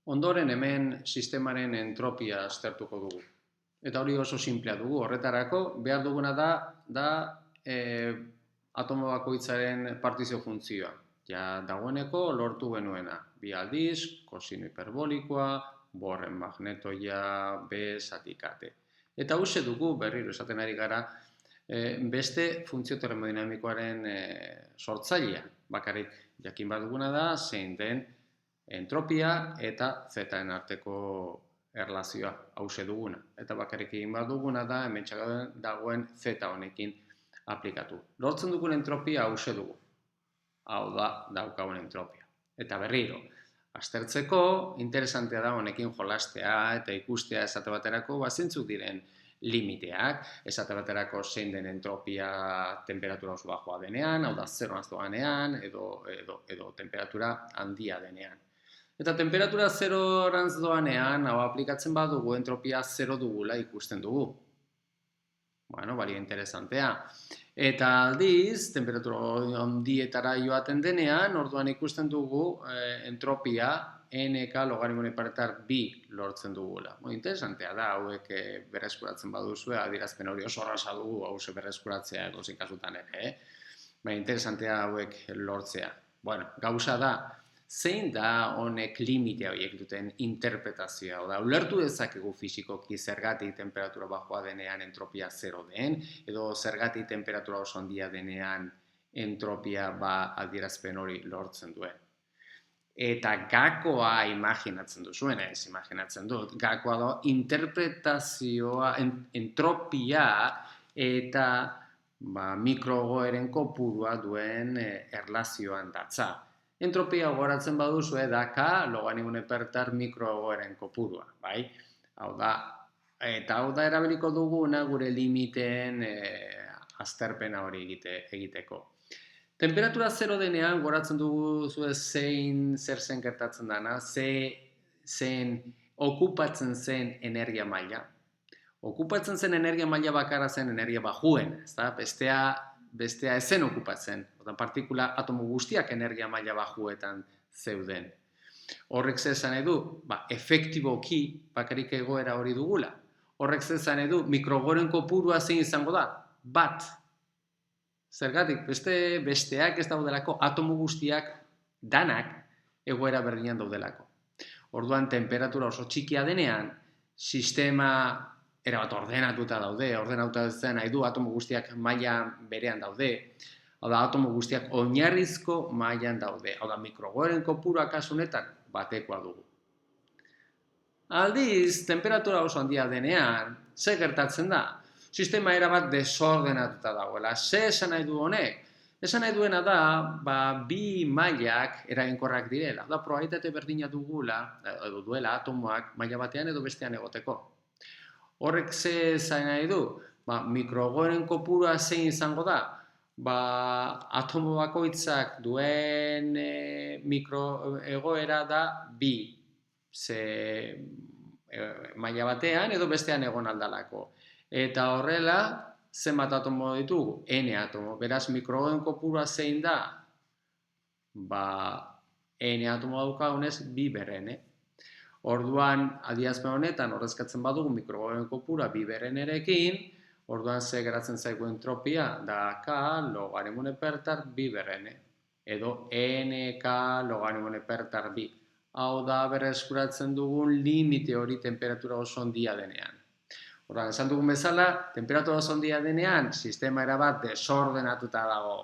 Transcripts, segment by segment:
Ondoren hemen sistemaren entropia aztertuko dugu. Eta hori oso simplea dugu. Horretarako behar duguna da atomo bakoitzaren partizio funtzioa. Ja dagoeneko lortu genuena. Bi aldiz, kosino hiperbolikoa, borren magnetoia, B zatikate. Eta hauxe dugu berriro esaten ari gara beste funtzio termodinamikoaren sortzailea. Bakarrik jakin baduguna da zein den entropia eta zetaen arteko erlazioa hauxe duguna. Eta bakarrik egin baduguna da hemen dagoen zeta honekin aplikatu. Lortzen dugun entropia hauxe dugu. Hau da daukagun entropia. Eta berriro, aztertzeko interesantea da honekin jolastea eta ikustea esate baterako zeintzuk diren limiteak, esate baterako zein den entropia temperatura oso bajoa denean, hau da zeroaz doanean, edo temperatura handia denean. Eta temperatura zerorantz doanean, hau aplikatzen badugu entropia zero dugula ikusten dugu. Bueno, balia interesantea. Eta aldiz, temperatura handietara joaten denean, orduan ikusten dugu entropia NK logaritmoen paretar bi lortzen dugula. Interesantea da, hauek berreskuratzen baduzue, adierazpen hori oso erraza dugu, hause berreskuratzea edozein kasutan ere. Interesantea hauek lortzea. Bueno, gauza da, zein da honek limite horiek duten interpretazioa? Oda, ulertu dezakegu fisikoki zergatik temperatura bajoa denean entropia zero den, edo zergatik temperatura oso handia denean entropia adierazpen hori lortzen duen. Eta gakoa imaginatzen duzuen, ez imaginatzen dut, gakoa da interpretazioa, entropia eta mikrogoeren kopurua duen erlazioan datza. Entropia gogoratzen baduzue da K logaritmoen paretar mikrogoeren kopurua, bai? Hau da, eta hau da erabiliko duguna gure limiteen azterpena hori egiteko. Temperatura zero denean goratzen dugu zer zen gertatzen dana, zen okupatzen zen energia maila. Okupatzen zen energia maila bakarra zen energia bajuen, ezta? Bestea ezen okupatzen, partikula atomo guztiak energia maila bajuetan zeuden. Horrek zer esan edu, efektiboki bakarrik egoera hori dugula. Horrek zer esan edu, mikrogoren kopurua zein izango da? Bat. Zergatik, besteak ez daudelako, atomo guztiak danak egoera berdinean daudelako. Orduan, temperatura oso txikia denean, sistema erabat ordenatuta daude, ordenatuta zen nahi du, atomo guztiak maila berean daude, hau da, atomo guztiak oinarrizko mailan daude, hau da, mikrogoeren kopurua kasu honetan batekoa dugu. Aldiz, temperatura oso handia denean, ze gertatzen da? Sistema erabat desordenatuta dagoela. Ze esan nahi du honek? Esan nahi duena da, bi mailak eraginkorrak direla. Da, probabilitate berdina dugula, edo duela atomoak maila batean edo bestean egoteko. Horrek ze esan nahi du? Mikrogoeren kopurua zein izango da? Atomo bakoitzak duen mikroegoera da bi. Ze maila batean edo bestean egon aldalako. Eta horrela, zenbat atomo ditugu? N atomo. Beraz, mikrogoeren kopurua zein da? N atomo daukagunez, bi beren, Orduan, adierazpen honetan ordezkatzen badugu mikrogoeren kopurua bi berenerekin, orduan ze geratzen zaigu entropia da K logaritmoen paretar bi beren, edo NK logaritmoen paretar bi. Hau da berreskuratzen dugun limite hori temperatura oso handia denean. Orduan, esan dugun bezala, temperatura oso handia denean, sistema erabat desordenatuta dago.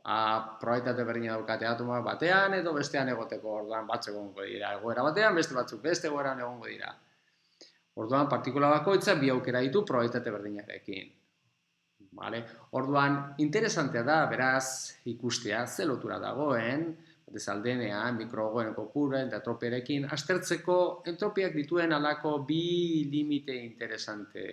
Probabilitate berdina daukate atomoak batean edo bestean egoteko, orduan batzuk egongo dira egoera batean, beste batzuk beste egoeran egongo dira. Orduan, partikula bakoitza bi aukera ditu probabilitate berdinarekin. Orduan, interesantea da, beraz, ikustea, ze lotura dagoen, desaldenean, mikrogoeren kopurua eta entropiarekin, aztertzeko entropiak dituen alako bi limite interesante